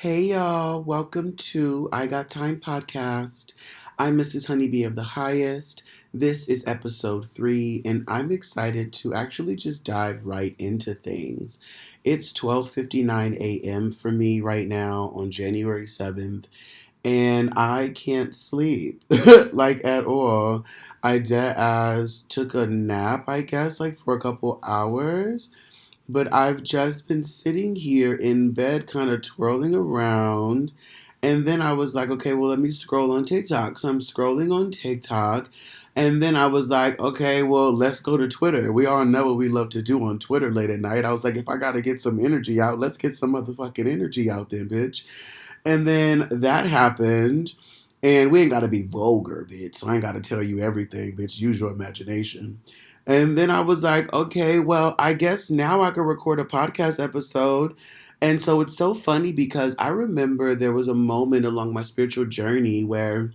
Hey y'all, welcome to I Got Time podcast. I'm Mrs. Honeybee of the Highest. This is episode 3, and I'm excited to actually just dive right into things. It's 12:59 a.m. for me right now on January 7th, and I can't sleep like at all. I dead as took a nap, I guess, like for a couple hours. But I've just been sitting here in bed, kind of twirling around. And then I was like, okay, well, let me scroll on TikTok. So I'm scrolling on TikTok. And then I was like, okay, well, let's go to Twitter. We all know what we love to do on Twitter late at night. I was like, if I got to get some energy out, let's get some motherfucking energy out then, bitch. And then that happened. And we ain't got to be vulgar, bitch. So I ain't got to tell you everything, bitch. Use your imagination. And then I was like, okay, well, I guess now I can record a podcast episode. And so it's so funny because I remember there was a moment along my spiritual journey where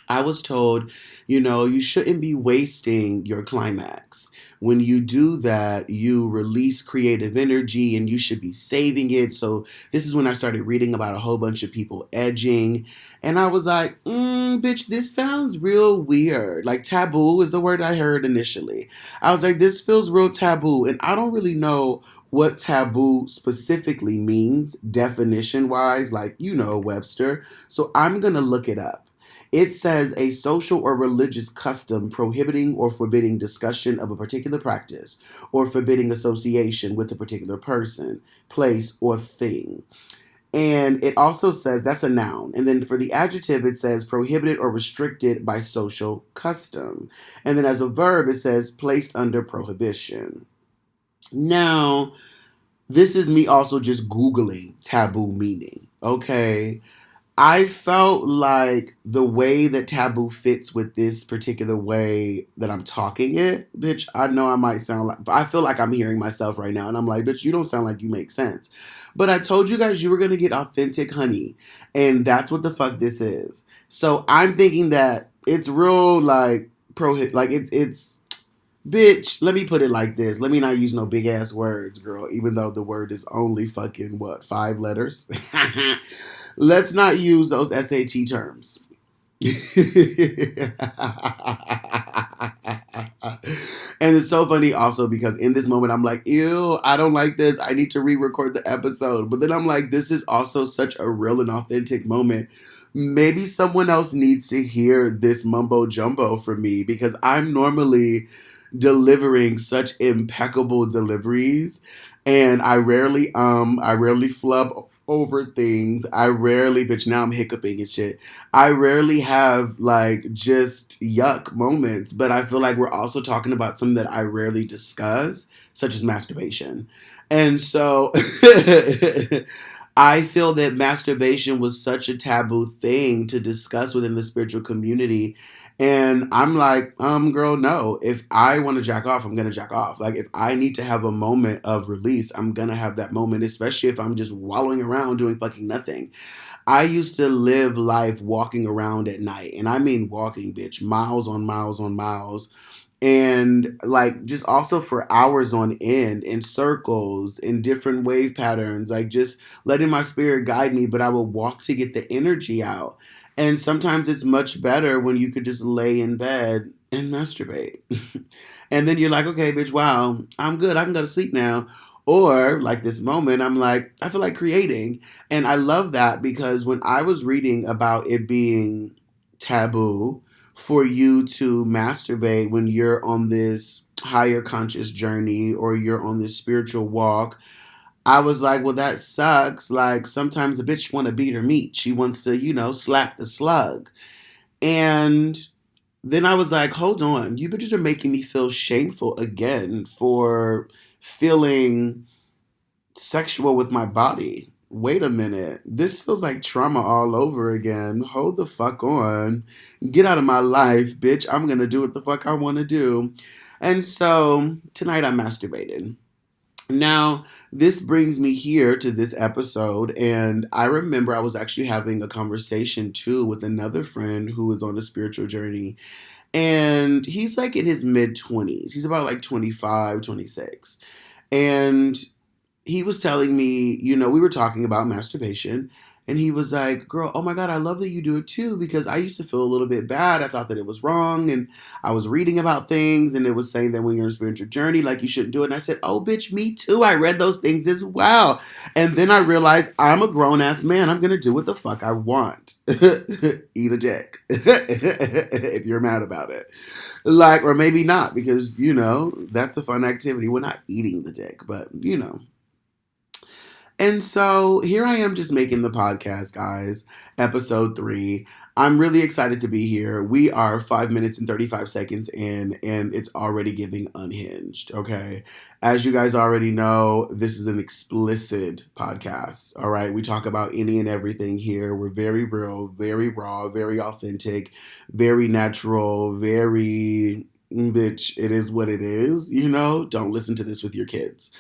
I was told, you shouldn't be wasting your climax. When you do that, you release creative energy and you should be saving it. So, this is when I started reading about a whole bunch of people edging. And I was like, bitch, this sounds real weird. Like, taboo is the word I heard initially. I was like, this feels real taboo. And I don't really know what taboo specifically means, definition wise, like, Webster. So, I'm going to look it up. It says a social or religious custom prohibiting or forbidding discussion of a particular practice or forbidding association with a particular person, place, or thing. And it also says that's a noun. And then for the adjective, it says prohibited or restricted by social custom. And then as a verb, it says placed under prohibition. Now, this is me also just Googling taboo meaning. Okay. I felt like the way that taboo fits with this particular way that I'm talking it, bitch, I know I might sound like, I feel like I'm hearing myself right now. And I'm like, bitch, you don't sound like you make sense. But I told you guys you were going to get authentic honey. And that's what the fuck this is. So I'm thinking that it's real like, it's, bitch, let me put it like this. Let me not use no big ass words, girl, even though the word is only fucking, what, 5 letters? Let's not use those SAT terms. And it's so funny also because in this moment I'm like, ew, I don't like this. I need to re-record the episode. But then I'm like, this is also such a real and authentic moment. Maybe someone else needs to hear this mumbo jumbo from me because I'm normally delivering such impeccable deliveries and I rarely flub over things. I rarely, bitch, now I'm hiccuping and shit. I rarely have like just yuck moments, but I feel like we're also talking about something that I rarely discuss, such as masturbation. And so I feel that masturbation was such a taboo thing to discuss within the spiritual community. And I'm like, girl, no. If I want to jack off, I'm gonna jack off. Like if I need to have a moment of release, I'm gonna have that moment, especially if I'm just wallowing around doing fucking nothing. I used to live life walking around at night. And I mean walking, bitch, miles on miles on miles and like just also for hours on end in circles in different wave patterns, like just letting my spirit guide me, but I would walk to get the energy out. And sometimes it's much better when you could just lay in bed and masturbate. And then you're like, okay, bitch, wow, I'm good, I can go to sleep now. Or like this moment, I'm like, I feel like creating. And I love that because when I was reading about it being taboo for you to masturbate when you're on this higher conscious journey or you're on this spiritual walk, I was like, well, that sucks. Like sometimes the bitch want to beat her meat. She wants to, slap the slug. And then I was like, hold on, you bitches are making me feel shameful again for feeling sexual with my body. Wait a minute. This feels like trauma all over again. Hold the fuck on. Get out of my life, bitch. I'm gonna do what the fuck I wanna do. And so tonight I masturbated. Now, this brings me here to this episode, and I remember I was actually having a conversation too with another friend who was on a spiritual journey, and he's like in his mid 20s. He's about like 25, 26. And he was telling me, we were talking about masturbation, and he was like, "Girl, oh my God, I love that you do it too, because I used to feel a little bit bad. I thought that it was wrong, and I was reading about things, and it was saying that when you're in a spiritual journey, like you shouldn't do it." And I said, "Oh, bitch, me too. I read those things as well." And then I realized I'm a grown ass man. I'm gonna do what the fuck I want. Eat a dick if you're mad about it. Like, or maybe not, because that's a fun activity. We're not eating the dick, but and so here I am just making the podcast, guys. Episode 3. I'm really excited to be here. We are 5 minutes and 35 seconds in, and it's already giving unhinged. Okay. As you guys already know, this is an explicit podcast. All right. We talk about any and everything here. We're very real, very raw, very authentic, very natural, very bitch. It is what it is. Don't listen to this with your kids.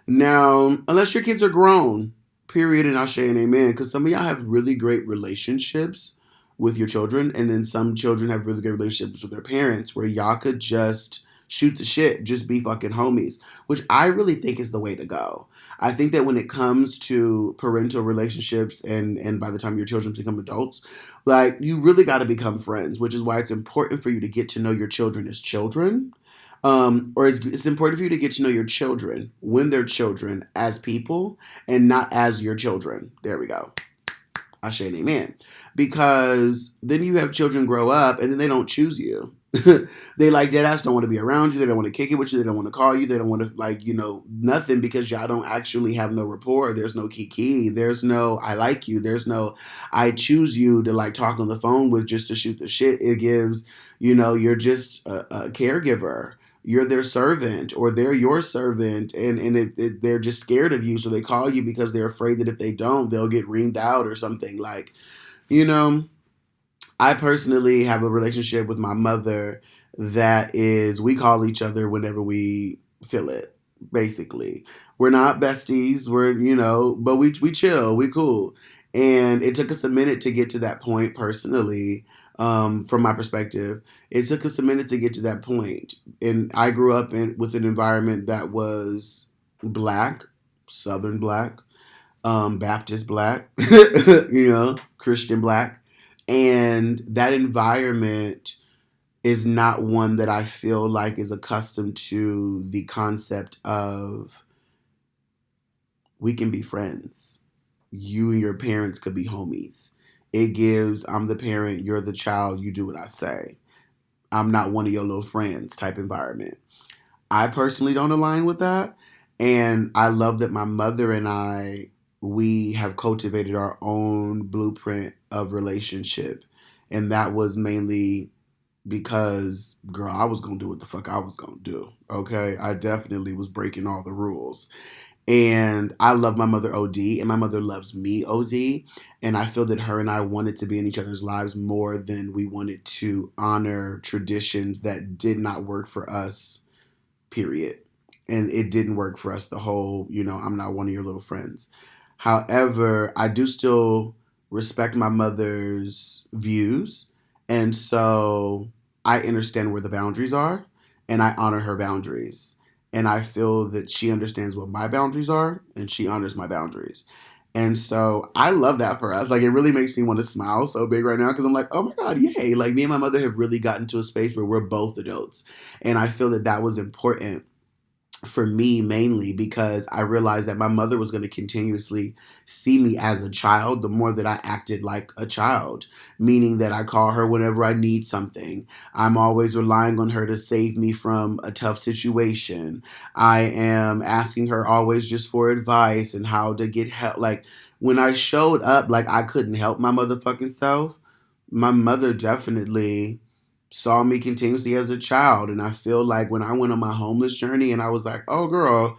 Now, unless your kids are grown, period, and I'll say an amen, because some of y'all have really great relationships with your children, and then some children have really good relationships with their parents where y'all could just shoot the shit, just be fucking homies, which I really think is the way to go. I think that when it comes to parental relationships and by the time your children become adults, like you really got to become friends, which is why it's important for you to get to know your children as children, or it's important for you to get to know your children when they're children as people and not as your children. There we go. I say an amen. Because then you have children grow up and then they don't choose you. They like dead ass don't want to be around you. They don't want to kick it with you. They don't want to call you. They don't want to nothing, because y'all don't actually have no rapport. There's no kiki. There's no I like you. There's no I choose you to like talk on the phone with just to shoot the shit. It gives, you're just a caregiver. You're their servant or they're your servant, and they're just scared of you, so they call you because they're afraid that if they don't, they'll get reamed out or something. Like, you know, I personally have a relationship with my mother that is, we call each other whenever we feel it, basically. We're not besties, but we chill, we cool. And it took us a minute to get to that point personally, from my perspective. It took us a minute to get to that point. And I grew up with an environment that was black, Southern black, Baptist black, Christian black. And that environment is not one that I feel like is accustomed to the concept of we can be friends. You and your parents could be homies. It gives, I'm the parent, you're the child, you do what I say. I'm not one of your little friends type environment. I personally don't align with that. And I love that my mother and we have cultivated our own blueprint of relationship. And that was mainly because, girl, I was going to do what the fuck I was going to do. Okay. I definitely was breaking all the rules. And I love my mother OD, and my mother loves me OD. And I feel that her and I wanted to be in each other's lives more than we wanted to honor traditions that did not work for us, period. And it didn't work for us, the whole, I'm not one of your little friends. However, I do still respect my mother's views. And so I understand where the boundaries are, and I honor her boundaries. And I feel that she understands what my boundaries are, and she honors my boundaries. And so I love that for us. Like, it really makes me want to smile so big right now, because I'm like, oh my God, yay. Like, me and my mother have really gotten to a space where we're both adults. And I feel that that was important for me, mainly because I realized that my mother was going to continuously see me as a child the more that I acted like a child, meaning that I call her whenever I need something. I'm always relying on her to save me from a tough situation. I am asking her always just for advice and how to get help. Like, when I showed up like I couldn't help my motherfucking self, my mother definitely saw me continuously as a child. And I feel like when I went on my homeless journey and I was like, oh girl,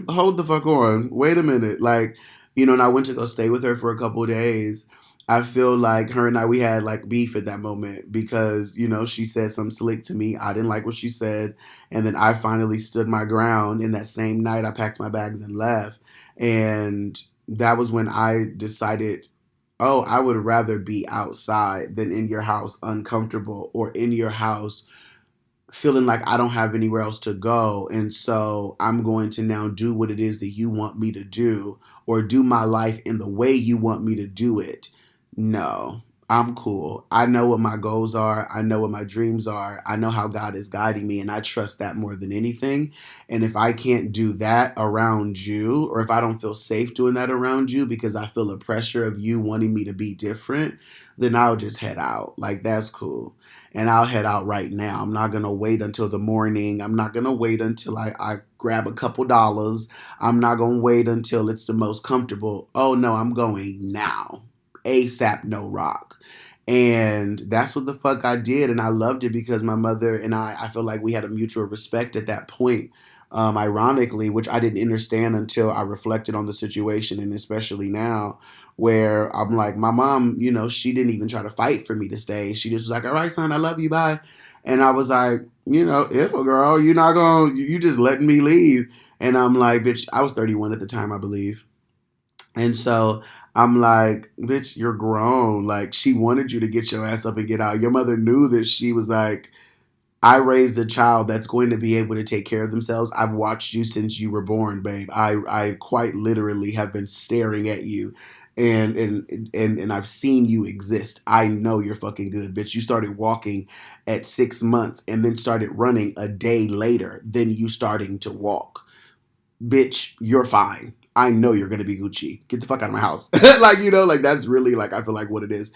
hold the fuck on. Wait a minute. Like, and I went to go stay with her for a couple of days. I feel like her and we had like beef at that moment because, she said something slick to me. I didn't like what she said. And then I finally stood my ground. And that same night I packed my bags and left. And that was when I decided, oh, I would rather be outside than in your house uncomfortable, or in your house feeling like I don't have anywhere else to go. And so I'm going to now do what it is that you want me to do, or do my life in the way you want me to do it. No, I'm cool. I know what my goals are. I know what my dreams are. I know how God is guiding me, and I trust that more than anything. And if I can't do that around you, or if I don't feel safe doing that around you because I feel the pressure of you wanting me to be different, then I'll just head out. Like, that's cool. And I'll head out right now. I'm not going to wait until the morning. I'm not going to wait until I grab a couple dollars. I'm not going to wait until it's the most comfortable. Oh, no, I'm going now. ASAP, no rock. And that's what the fuck I did. And I loved it because my mother and I feel like we had a mutual respect at that point. Ironically, which I didn't understand until I reflected on the situation, and especially now, where I'm like, my mom, she didn't even try to fight for me to stay. She just was like, all right, son, I love you, bye. And I was like, ew, girl, you're not going to, you just letting me leave. And I'm like, bitch, I was 31 at the time, I believe. And so I'm like, bitch, you're grown. Like, she wanted you to get your ass up and get out. Your mother knew that she was like, I raised a child that's going to be able to take care of themselves. I've watched you since you were born, babe. I quite literally have been staring at you, and I've seen you exist. I know you're fucking good, bitch. You started walking at 6 months and then started running a day later than you starting to walk. Bitch, you're fine. I know you're gonna be Gucci. Get the fuck out of my house. Like that's really like I feel like what it is.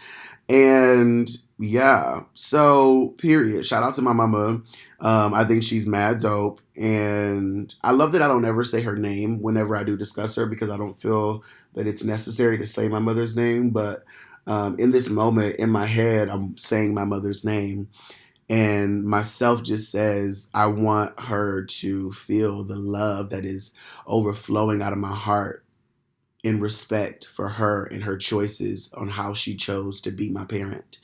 And yeah, so period. Shout out to my mama. I think she's mad dope. And I love that I don't ever say her name whenever I do discuss her, because I don't feel that it's necessary to say my mother's name. But in this moment in my head, I'm saying my mother's name. And myself just says, I want her to feel the love that is overflowing out of my heart in respect for her and her choices on how she chose to be my parent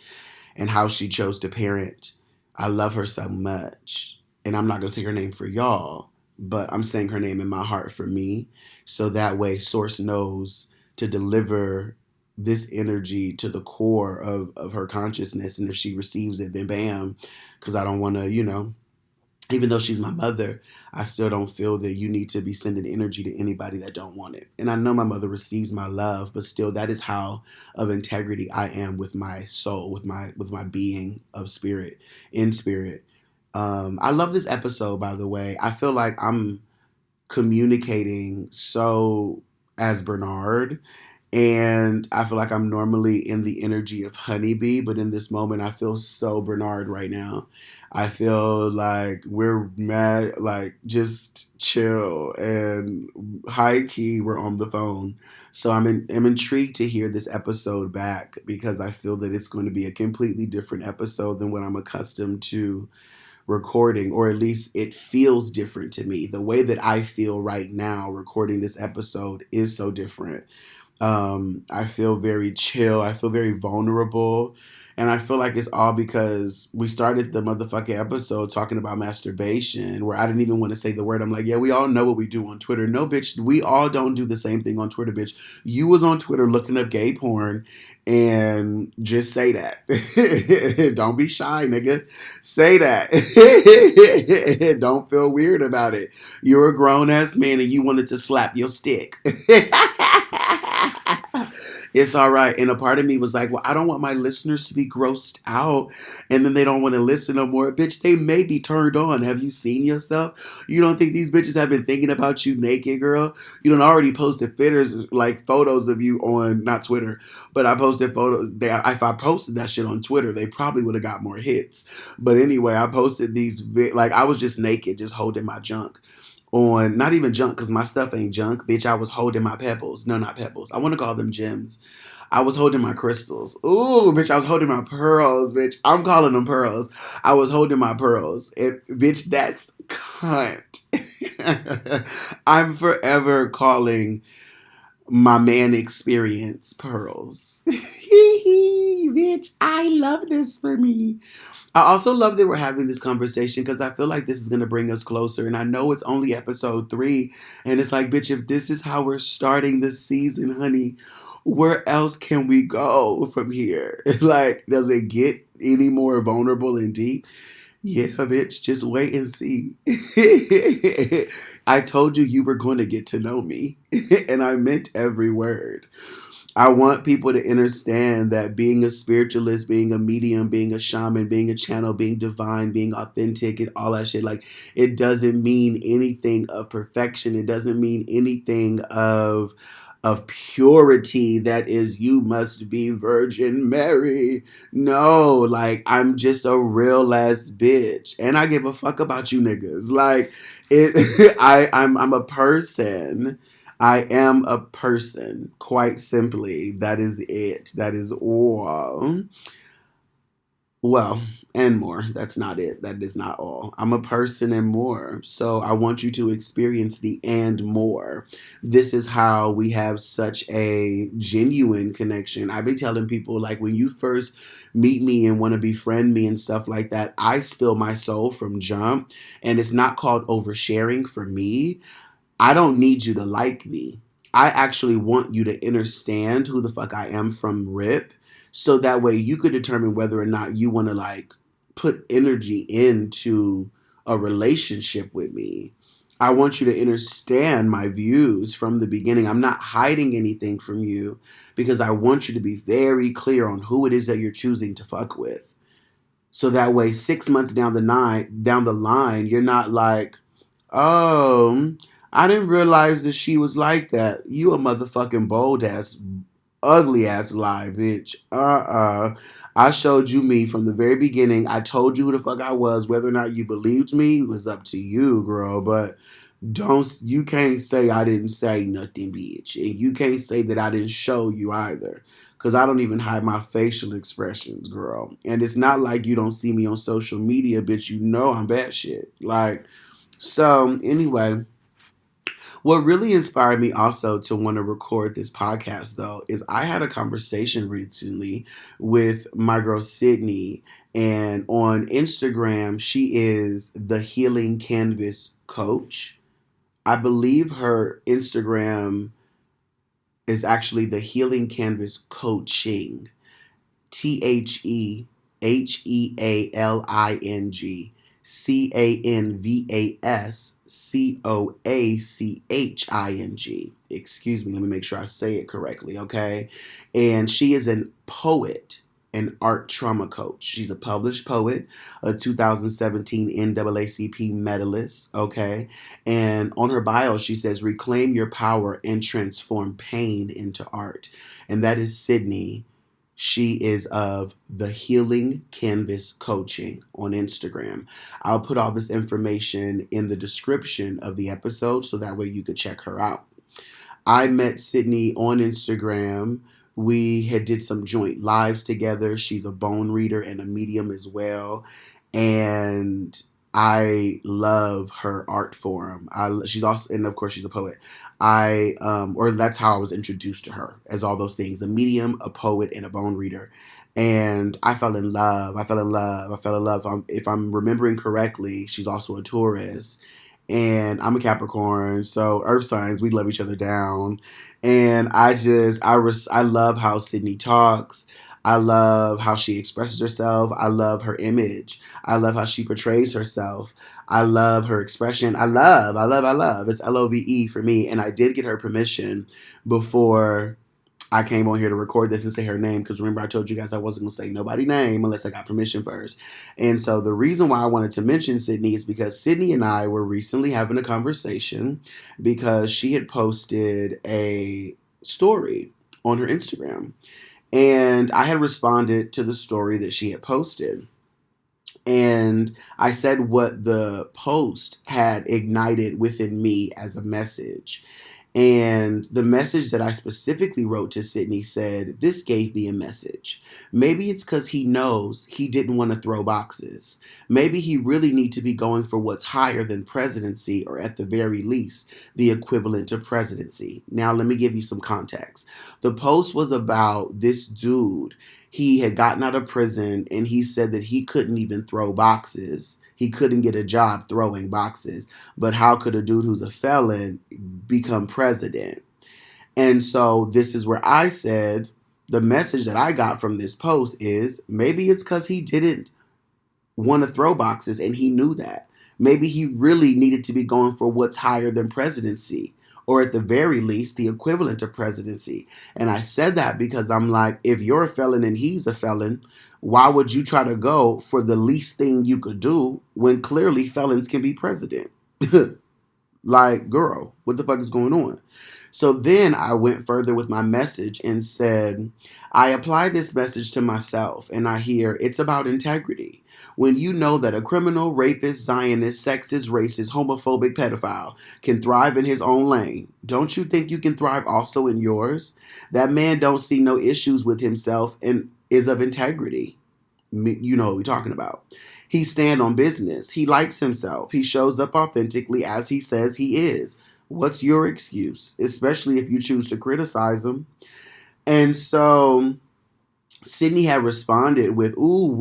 and how she chose to parent. I love her so much. And I'm not going to say her name for y'all, but I'm saying her name in my heart for me. So that way, Source knows to deliver this energy to the core of her consciousness. And if she receives it, then bam. Because I don't want to, even though she's my mother, I still don't feel that you need to be sending energy to anybody that don't want it. And I know my mother receives my love, but still that is how of integrity I am with my soul, with my being of spirit, in spirit. I love this episode, by the way. I feel like I'm communicating so as Bernard. And I feel like I'm normally in the energy of Honeybee, but in this moment, I feel so Bernard right now. I feel like we're mad, like just chill and high key, we're on the phone. So I'm intrigued to hear this episode back, because I feel that it's going to be a completely different episode than what I'm accustomed to recording, or at least it feels different to me. The way that I feel right now recording this episode is so different. I feel very chill. I feel very vulnerable. And I feel like it's all because we started the motherfucking episode talking about masturbation, where I didn't even want to say the word. I'm like, yeah, we all know what we do on Twitter. No, bitch, we all don't do the same thing on Twitter, bitch. You was on Twitter looking up gay porn, and just say that. Don't be shy, nigga. Say that. Don't feel weird about it. You're a grown-ass man and you wanted to slap your stick. It's all right. And a part of me was like, well, I don't want my listeners to be grossed out and then they don't want to listen no more. Bitch, they may be turned on. Have you seen yourself? You don't think these bitches have been thinking about you naked, girl? You done already posted like photos of you on, not Twitter, but I posted photos. If I posted that shit on Twitter, they probably would have got more hits. But anyway, I posted these, like I was just naked, just holding my junk. On not even junk, because my stuff ain't junk, bitch. I was holding my pebbles. No, not pebbles. I want to call them gems. I was holding my crystals. Ooh, bitch, I was holding my pearls, bitch. I'm calling them pearls. I was holding my pearls. Bitch, that's cunt. I'm forever calling my man experience pearls. Bitch, I love this for me. I also love that we're having this conversation, because I feel like this is going to bring us closer. And I know it's only episode 3. And it's like, bitch, if this is how we're starting this season, honey, where else can we go from here? Like, does it get any more vulnerable and deep? Yeah, bitch, just wait and see. I told you you were going to get to know me, and I meant every word. I want people to understand that being a spiritualist, being a medium, being a shaman, being a channel, being divine, being authentic, and all that shit, like, it doesn't mean anything of perfection. It doesn't mean anything of purity that is you must be Virgin Mary. No, like, I'm just a real ass bitch. And I give a fuck about you niggas. Like, it I'm a person. I am a person, quite simply. That is it. That is all. Well, and more. That's not it. That is not all. I'm a person and more. So I want you to experience the and more. This is how we have such a genuine connection. I be telling people, like, when you first meet me and want to befriend me and stuff like that, I spill my soul from jump. And it's not called oversharing for me. I don't need you to like me. I actually want you to understand who the fuck I am from rip. So that way you could determine whether or not you want to, like, put energy into a relationship with me. I want you to understand my views from the beginning. I'm not hiding anything from you because I want you to be very clear on who it is that you're choosing to fuck with. So that way 6 months down the line, you're not like, oh, I didn't realize that she was like that. You a motherfucking bold ass, ugly ass lie, bitch. I showed you me from the very beginning. I told you who the fuck I was. Whether or not you believed me was up to you, girl. But you can't say I didn't say nothing, bitch. And you can't say that I didn't show you either. Cause I don't even hide my facial expressions, girl. And it's not like you don't see me on social media, bitch. You know I'm bad shit. Like, so anyway, what really inspired me also to want to record this podcast, though, is I had a conversation recently with my girl Sydney, and on Instagram, she is the Healing Canvas Coach. I believe her Instagram is actually the Healing Canvas Coaching. TheHealingCanvasCanvasCoaching. Excuse me, let me make sure I say it correctly, okay? And she is a poet, an art trauma coach. She's a published poet, a 2017 NAACP medalist, okay? And on her bio, she says, reclaim your power and transform pain into art. And that is Sydney. She is of the Healing Canvas Coaching on Instagram. I'll put all this information in the description of the episode so that way you could check her out. I met Sydney on Instagram. We had did some joint lives together. She's a bone reader and a medium as well. And I love her art form. She's also, and of course, she's a poet. Or that's how I was introduced to her, as all those things: a medium, a poet, and a bone reader. And I fell in love. I fell in love. I fell in love. If I'm remembering correctly, she's also a Taurus, and I'm a Capricorn. So Earth signs, we love each other down. And I love how Sydney talks. I love how she expresses herself. I love her image. I love how she portrays herself. I love her expression. I love. It's LOVE for me. And I did get her permission before I came on here to record this and say her name, because remember I told you guys I wasn't going to say nobody's name unless I got permission first. And so the reason why I wanted to mention Sydney is because Sydney and I were recently having a conversation because she had posted a story on her Instagram. And I had responded to the story that she had posted. And I said what the post had ignited within me as a message. And the message that I specifically wrote to Sydney said, this gave me a message. Maybe it's because he knows he didn't want to throw boxes. Maybe he really needs to be going for what's higher than presidency, or at the very least, the equivalent to presidency. Now, let me give you some context. The post was about this dude. He had gotten out of prison and he said that he couldn't even throw boxes. He couldn't get a job throwing boxes. But how could a dude who's a felon become president? And so this is where I said the message that I got from this post is maybe it's because he didn't want to throw boxes, and he knew that. Maybe he really needed to be going for what's higher than presidency, or at the very least, the equivalent of presidency. And I said that because I'm like, if you're a felon and he's a felon, why would you try to go for the least thing you could do when clearly felons can be president? Like, girl, what the fuck is going on? So then I went further with my message and said, I apply this message to myself and I hear it's about integrity. When you know that a criminal, rapist, Zionist, sexist, racist, homophobic pedophile can thrive in his own lane, don't you think you can thrive also in yours? That man don't see no issues with himself and is of integrity. You know what we're talking about. He stand on business. He likes himself. He shows up authentically as he says he is. What's your excuse? Especially if you choose to criticize him. And so Syndey had responded with, ooh,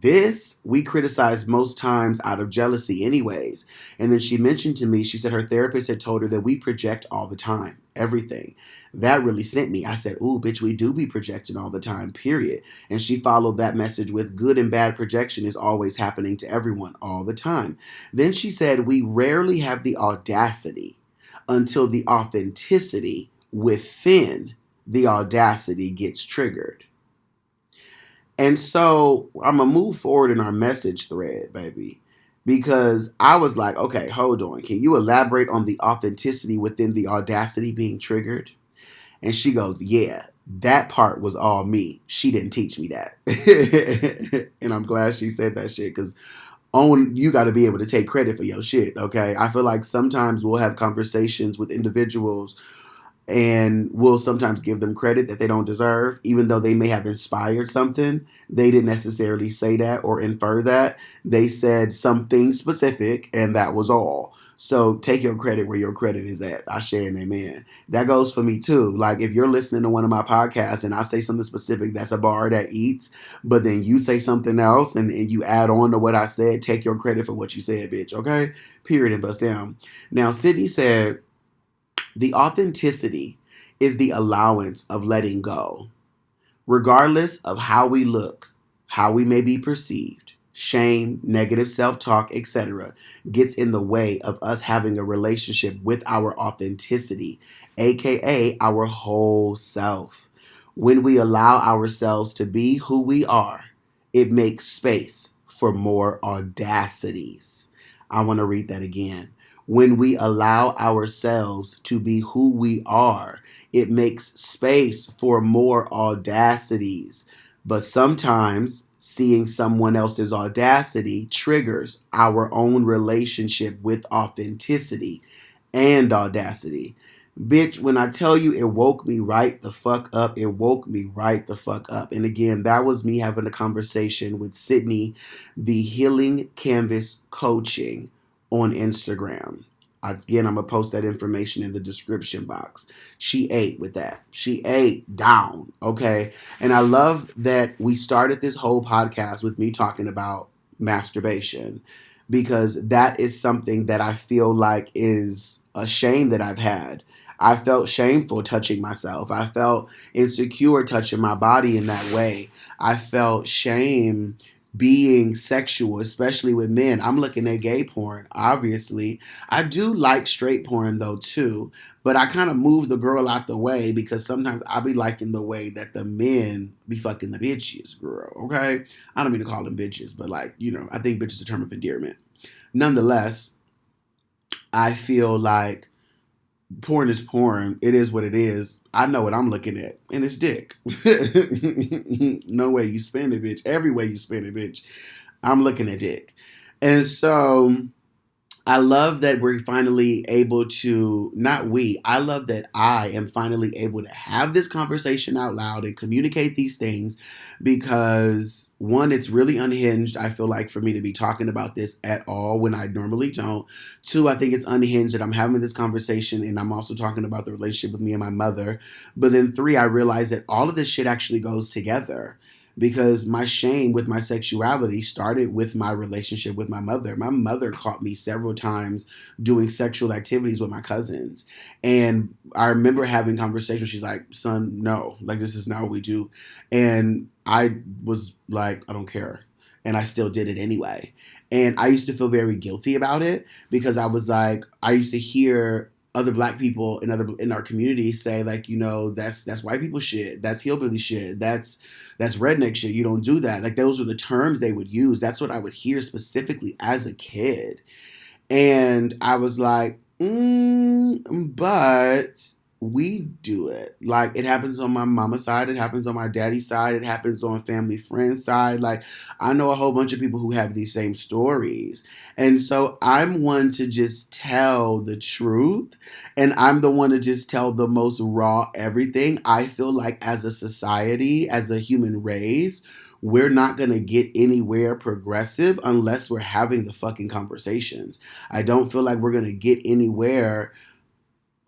this we criticize most times out of jealousy anyways. And then she mentioned to me, she said her therapist had told her that we project all the time, everything. That really sent me. I said, ooh, bitch, we do be projecting all the time, period. And she followed that message with good and bad projection is always happening to everyone all the time. Then she said, we rarely have the audacity until the authenticity within the audacity gets triggered. And so I'm going to move forward in our message thread, baby, because I was like, okay, hold on. Can you elaborate on the authenticity within the audacity being triggered? And she goes, yeah, that part was all me. She didn't teach me that. And I'm glad she said that shit because you got to be able to take credit for your shit, okay? I feel like sometimes we'll have conversations with individuals and we'll sometimes give them credit that they don't deserve, even though they may have inspired something. They didn't necessarily say that or infer that. They said something specific, and that was all. So take your credit where your credit is at. I share and amen. That goes for me too. Like if you're listening to one of my podcasts and I say something specific that's a bar that eats, but then you say something else and you add on to what I said, take your credit for what you said, bitch. Okay? Period and bust down. Now, Syndey said, the authenticity is the allowance of letting go. Regardless of how we look, how we may be perceived, shame, negative self-talk, etc., gets in the way of us having a relationship with our authenticity, aka our whole self. When we allow ourselves to be who we are, it makes space for more audacities. I want to read that again. When we allow ourselves to be who we are, it makes space for more audacities. But sometimes seeing someone else's audacity triggers our own relationship with authenticity and audacity. Bitch, when I tell you it woke me right the fuck up, it woke me right the fuck up. And again, that was me having a conversation with Syndey, the Healing Canvas Coaching on Instagram. Again, I'm going to post that information in the description box. She ate with that. She ate down, okay? And I love that we started this whole podcast with me talking about masturbation because that is something that I feel like is a shame that I've had. I felt shameful touching myself. I felt insecure touching my body in that way. I felt shame being sexual, especially with men. I'm looking at gay porn, obviously. I do like straight porn though too, but I kind of move the girl out the way because sometimes I be liking the way that the men be fucking the bitches, girl, okay? I don't mean to call them bitches, but like, you know, I think bitches are a term of endearment. Nonetheless, I feel like porn is porn. It is what it is. I know what I'm looking at, and it's dick. No way you spin it, bitch. Every way you spin it, bitch. I'm looking at dick. And so I love that we're finally able to, I love that I am finally able to have this conversation out loud and communicate these things because one, it's really unhinged, I feel like, for me to be talking about this at all when I normally don't. Two, I think it's unhinged that I'm having this conversation and I'm also talking about the relationship with me and my mother. But then three, I realize that all of this shit actually goes together. Because my shame with my sexuality started with my relationship with my mother. My mother caught me several times doing sexual activities with my cousins. And I remember having conversations. She's like, son, no, like this is not what we do. And I was like, I don't care. and I still did it anyway. And I used to feel very guilty about it because I was like, I used to hear other black people in our community say like, that's white people shit, that's hillbilly shit, that's redneck shit, you don't do that. Like those were the terms they would use. That's what I would hear specifically as a kid. And I was like, but we do it. Like it happens on my mama's side, it happens on my daddy's side, it happens on family friends' side. Like I know a whole bunch of people who have these same stories. And so I'm one to just tell the truth. And I'm the one to just tell the most raw everything. I feel like as a society, as a human race, we're not going to get anywhere progressive unless we're having the fucking conversations. I don't feel like we're going to get anywhere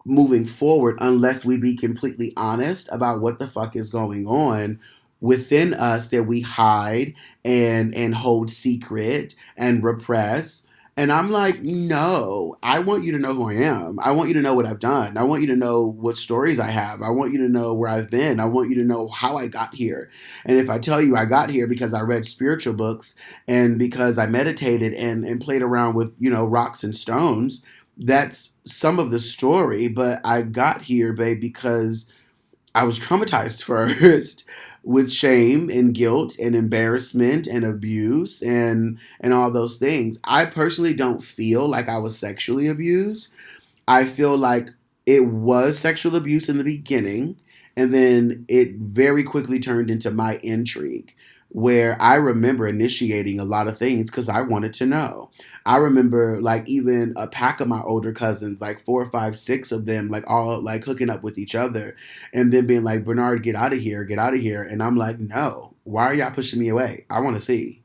moving forward unless we be completely honest about what the fuck is going on within us that we hide and hold secret and repress. And I'm like, no, I want you to know who I am. I want you to know what I've done. I want you to know what stories I have. I want you to know where I've been. I want you to know how I got here. And if I tell you I got here because I read spiritual books and because I meditated and played around with, rocks and stones, that's some of the story. But I got here, babe, because I was traumatized first with shame and guilt and embarrassment and abuse and all those things. I personally don't feel like I was sexually abused. I feel like it was sexual abuse in the beginning, and then it very quickly turned into my intrigue, where I remember initiating a lot of things because I wanted to know. I remember like even a pack of my older cousins, like 4, 5, 6 of them, like all like hooking up with each other and then being like, Bernard, get out of here, get out of here. And I'm like, no, why are y'all pushing me away? I want to see.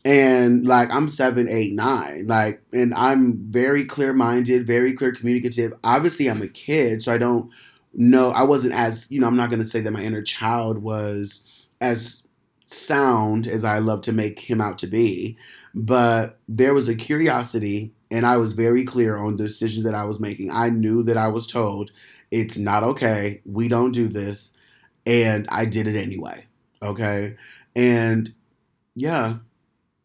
And like I'm 7, 8, 9, like, and I'm very clear minded, very clear communicative. Obviously, I'm a kid, so I don't know. I wasn't as I'm not going to say that my inner child was as sound as I love to make him out to be, but there was a curiosity, and I was very clear on the decisions that I was making. I knew that I was told it's not okay. We don't do this, and I did it anyway. Okay, and yeah.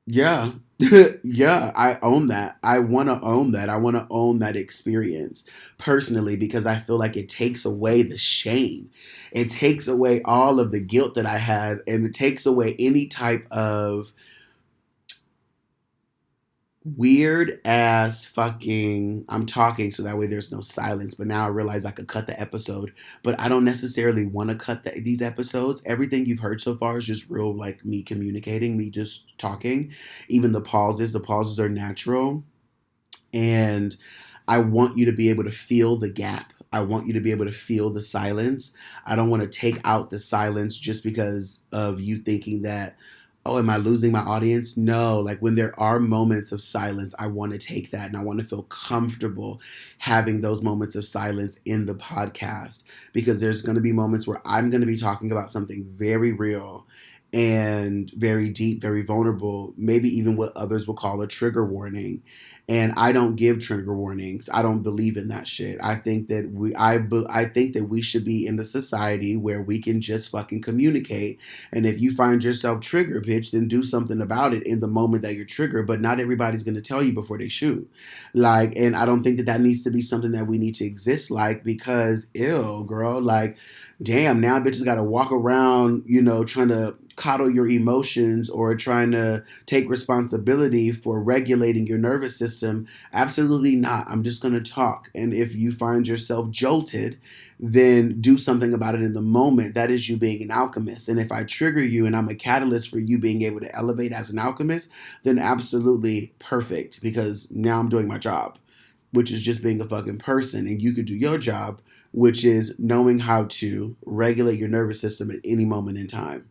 Yeah. Yeah, I own that. I want to own that. I want to own that experience personally because I feel like it takes away the shame. It takes away all of the guilt that I had, and it takes away any type of weird ass fucking. I'm talking so that way there's no silence, but now I realize I could cut the episode, but I don't necessarily want to cut these episodes. Everything you've heard so far is just real, like me communicating, me just talking. Even the pauses are natural, and I want you to be able to feel the gap. I want you to be able to feel the silence. I don't want to take out the silence just because of you thinking that, oh, am I losing my audience? No, like when there are moments of silence, I want to take that and I want to feel comfortable having those moments of silence in the podcast because there's going to be moments where I'm going to be talking about something very real and very deep, very vulnerable, maybe even what others will call a trigger warning. And I don't give trigger warnings. I don't believe in that shit. I think that I think that we should be in a society where we can just fucking communicate. And if you find yourself trigger bitch, then do something about it in the moment that you're triggered. But not everybody's going to tell you before they shoot. Like, and I don't think that needs to be something that we need to exist like because, ew, girl, like, damn, now bitches got to walk around, trying to coddle your emotions or trying to take responsibility for regulating your nervous system. Absolutely not. I'm just going to talk. And if you find yourself jolted, then do something about it in the moment. That is you being an alchemist. And if I trigger you and I'm a catalyst for you being able to elevate as an alchemist, then absolutely perfect because now I'm doing my job, which is just being a fucking person. And you could do your job, which is knowing how to regulate your nervous system at any moment in time.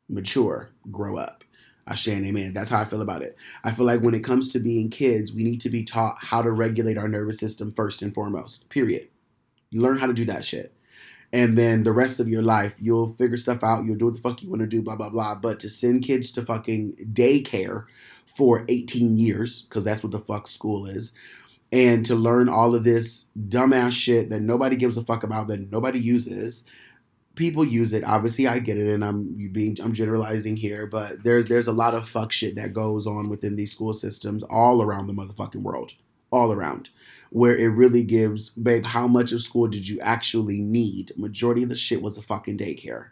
Mature, grow up. Ashe and amen. That's how I feel about it. I feel like when it comes to being kids, we need to be taught how to regulate our nervous system first and foremost. Period. You learn how to do that shit. And then the rest of your life, you'll figure stuff out. You'll do what the fuck you want to do, blah, blah, blah. But to send kids to fucking daycare for 18 years, because that's what the fuck school is, and to learn all of this dumbass shit that nobody gives a fuck about, that nobody uses, people use it. Obviously, I get it, and I'm generalizing here, but there's a lot of fuck shit that goes on within these school systems all around the motherfucking world, all around, where it really gives, babe, how much of school did you actually need? Majority of the shit was a fucking daycare.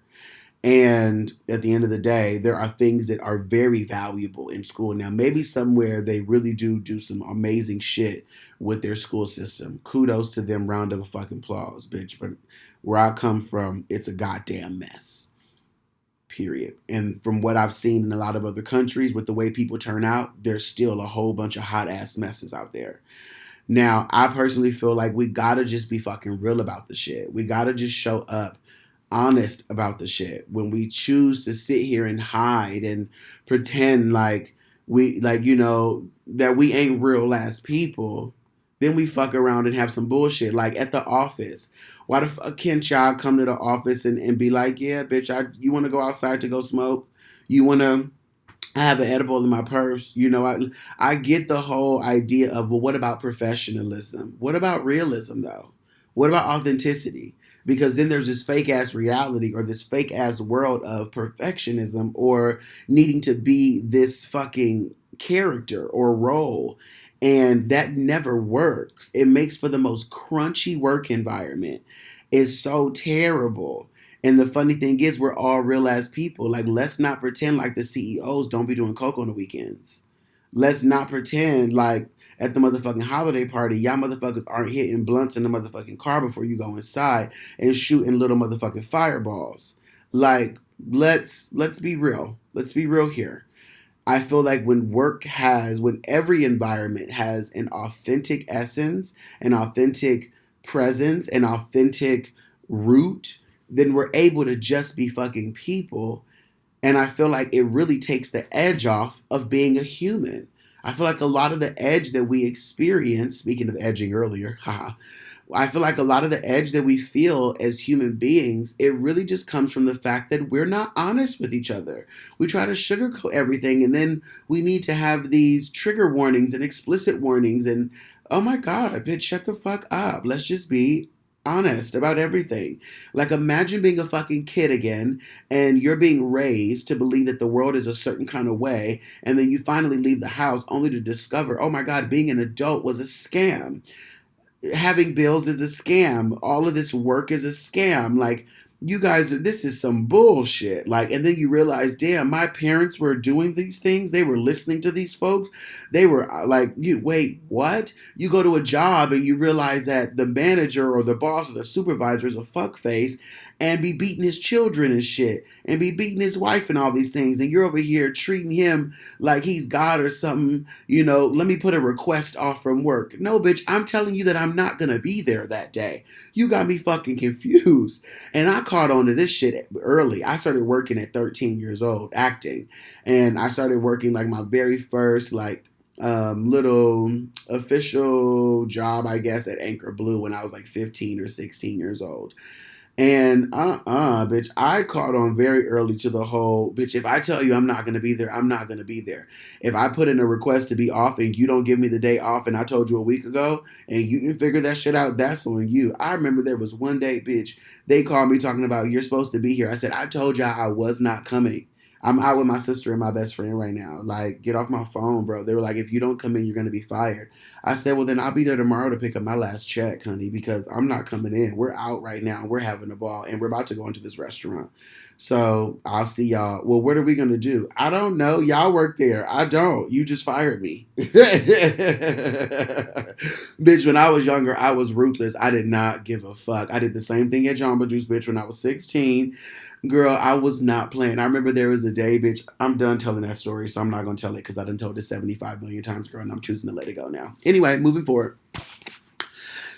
And at the end of the day, there are things that are very valuable in school. Now, maybe somewhere they really do some amazing shit with their school system. Kudos to them, round of a fucking applause, bitch. But where I come from, it's a goddamn mess. Period. And from what I've seen in a lot of other countries, with the way people turn out, there's still a whole bunch of hot ass messes out there. Now, I personally feel like we gotta just be fucking real about the shit. We gotta just show up honest about the shit. When we choose to sit here and hide and pretend like that we ain't real ass people, then we fuck around and have some bullshit. Like at the office. Why the fuck can't y'all come to the office and be like, yeah, bitch, you want to go outside to go smoke? You want to have an edible in my purse? I get the whole idea of, well, what about professionalism? What about realism, though? What about authenticity? Because then there's this fake ass reality or this fake ass world of perfectionism or needing to be this fucking character or role. And that never works. It makes for the most crunchy work environment. It's so terrible. And the funny thing is, we're all real ass people. Like, let's not pretend like the CEOs don't be doing coke on the weekends. Let's not pretend like at the motherfucking holiday party, y'all motherfuckers aren't hitting blunts in the motherfucking car before you go inside and shooting little motherfucking fireballs. Like, let's be real. Let's be real here. I feel like when every environment has an authentic essence, an authentic presence, an authentic root, then we're able to just be fucking people. And I feel like it really takes the edge off of being a human. I feel like a lot of the edge that we experience, speaking of edging earlier, haha, I feel like a lot of the edge that we feel as human beings, it really just comes from the fact that we're not honest with each other. We try to sugarcoat everything, and then we need to have these trigger warnings and explicit warnings. And oh my God, bitch, shut the fuck up. Let's just be honest about everything. Like, imagine being a fucking kid again and you're being raised to believe that the world is a certain kind of way, and then you finally leave the house only to discover, oh my God, being an adult was a scam. Having bills is a scam. All of this work is a scam. Like, you guys, this is some bullshit. Like, and then you realize, damn, my parents were doing these things. They were listening to these folks. They were like, wait, what? You go to a job and you realize that the manager or the boss or the supervisor is a fuckface and be beating his children and shit and be beating his wife and all these things. And you're over here treating him like he's God or something. Let me put a request off from work. No, bitch, I'm telling you that I'm not going to be there that day. You got me fucking confused. And I caught on to this shit early. I started working at 13 years old, acting. And I started working like my very first little official job, I guess, at Anchor Blue when I was like 15 or 16 years old. And bitch, I caught on very early to the whole, bitch, if I tell you I'm not going to be there, I'm not going to be there. If I put in a request to be off and you don't give me the day off and I told you a week ago and you didn't figure that shit out, that's on you. I remember there was one day, bitch, they called me talking about, you're supposed to be here. I said, I told y'all I was not coming. I'm out with my sister and my best friend right now. Like, get off my phone, bro. They were like, if you don't come in, you're going to be fired. I said, well, then I'll be there tomorrow to pick up my last check, honey, because I'm not coming in. We're out right now. We're having a ball, and we're about to go into this restaurant. So I'll see y'all. Well, what are we going to do? I don't know. Y'all work there. I don't. You just fired me. Bitch, when I was younger, I was ruthless. I did not give a fuck. I did the same thing at Jamba Juice, bitch, when I was 16. Girl, I was not playing. I remember there was a day, bitch. I'm done telling that story, so I'm not going to tell it because I done told it 75 million times, girl, and I'm choosing to let it go now. Anyway, moving forward.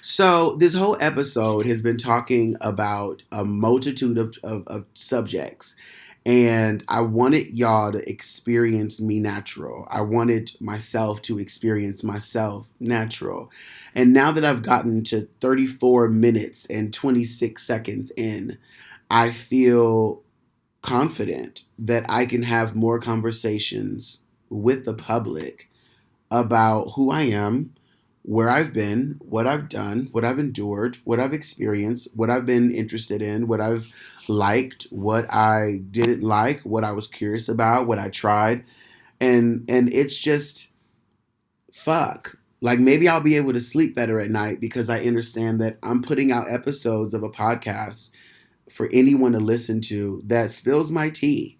So this whole episode has been talking about a multitude of subjects. And I wanted y'all to experience me natural. I wanted myself to experience myself natural. And now that I've gotten to 34 minutes and 26 seconds in, I feel confident that I can have more conversations with the public about who I am, where I've been, what I've done, what I've endured, what I've experienced, what I've been interested in, what I've liked, what I didn't like, what I was curious about, what I tried. And it's just fuck. Like maybe I'll be able to sleep better at night because I understand that I'm putting out episodes of a podcast for anyone to listen to that spills my tea.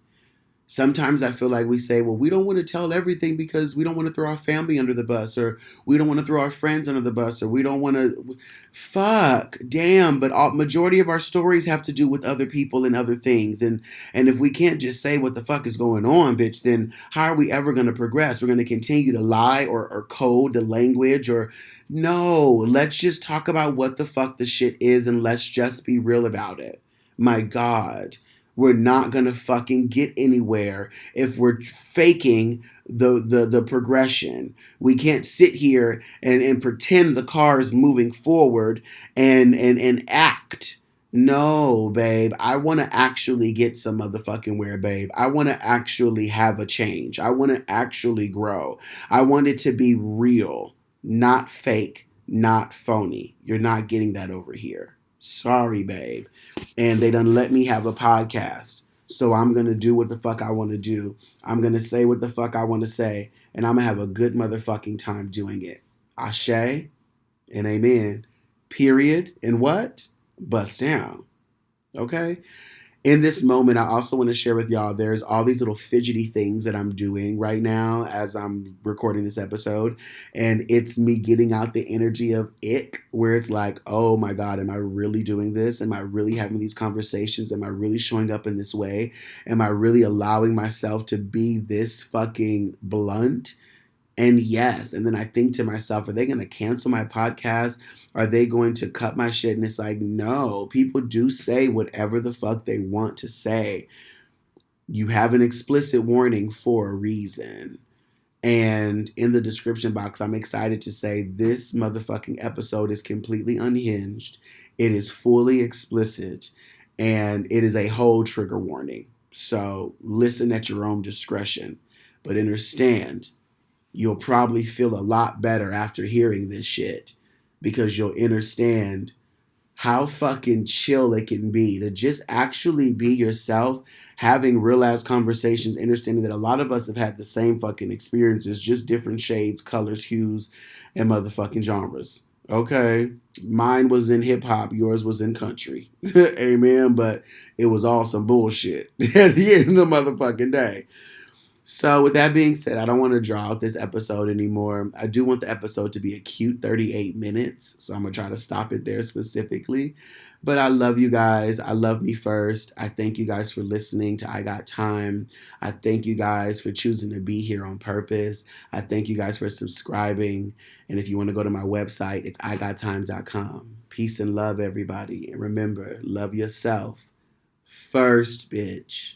Sometimes I feel like we say, well, we don't want to tell everything because we don't want to throw our family under the bus, or we don't want to throw our friends under the bus, or we don't want to. Fuck, damn. But majority of our stories have to do with other people and other things, and if we can't just say what the fuck is going on, bitch, then how are we ever going to progress? We're going to continue to lie or code the language, or no? Let's just talk about what the fuck the shit is, and let's just be real about it. My God. We're not gonna fucking get anywhere if we're faking the progression. We can't sit here and pretend the car is moving forward and act. No, babe. I want to actually get some motherfucking where, babe. I want to actually have a change. I want to actually grow. I want it to be real, not fake, not phony. You're not getting that over here. Sorry, babe. And they done let me have a podcast. So I'm going to do what the fuck I want to do. I'm going to say what the fuck I want to say. And I'm going to have a good motherfucking time doing it. Ashe and amen. Period. And what? Bust down. Okay? In this moment, I also want to share with y'all there's all these little fidgety things that I'm doing right now as I'm recording this episode. And it's me getting out the energy of ick, where it's like, oh my God, am I really doing this? Am I really having these conversations? Am I really showing up in this way? Am I really allowing myself to be this fucking blunt? And yes, and then I think to myself, are they going to cancel my podcast? Are they going to cut my shit? And it's like, no, people do say whatever the fuck they want to say. You have an explicit warning for a reason. And in the description box, I'm excited to say this motherfucking episode is completely unhinged. It is fully explicit. And it is a whole trigger warning. So listen at your own discretion. But understand, you'll probably feel a lot better after hearing this shit because you'll understand how fucking chill it can be to just actually be yourself, having real ass conversations, understanding that a lot of us have had the same fucking experiences, just different shades, colors, hues, and motherfucking genres. Okay? Mine was in hip hop, yours was in country. Amen. But it was all some bullshit at the end of the motherfucking day. So with that being said, I don't want to draw out this episode anymore. I do want the episode to be a cute 38 minutes. So I'm going to try to stop it there specifically. But I love you guys. I love me first. I thank you guys for listening to I Got Time. I thank you guys for choosing to be here on purpose. I thank you guys for subscribing. And if you want to go to my website, it's EyeGotThyme.com. Peace and love, everybody. And remember, love yourself first, bitch.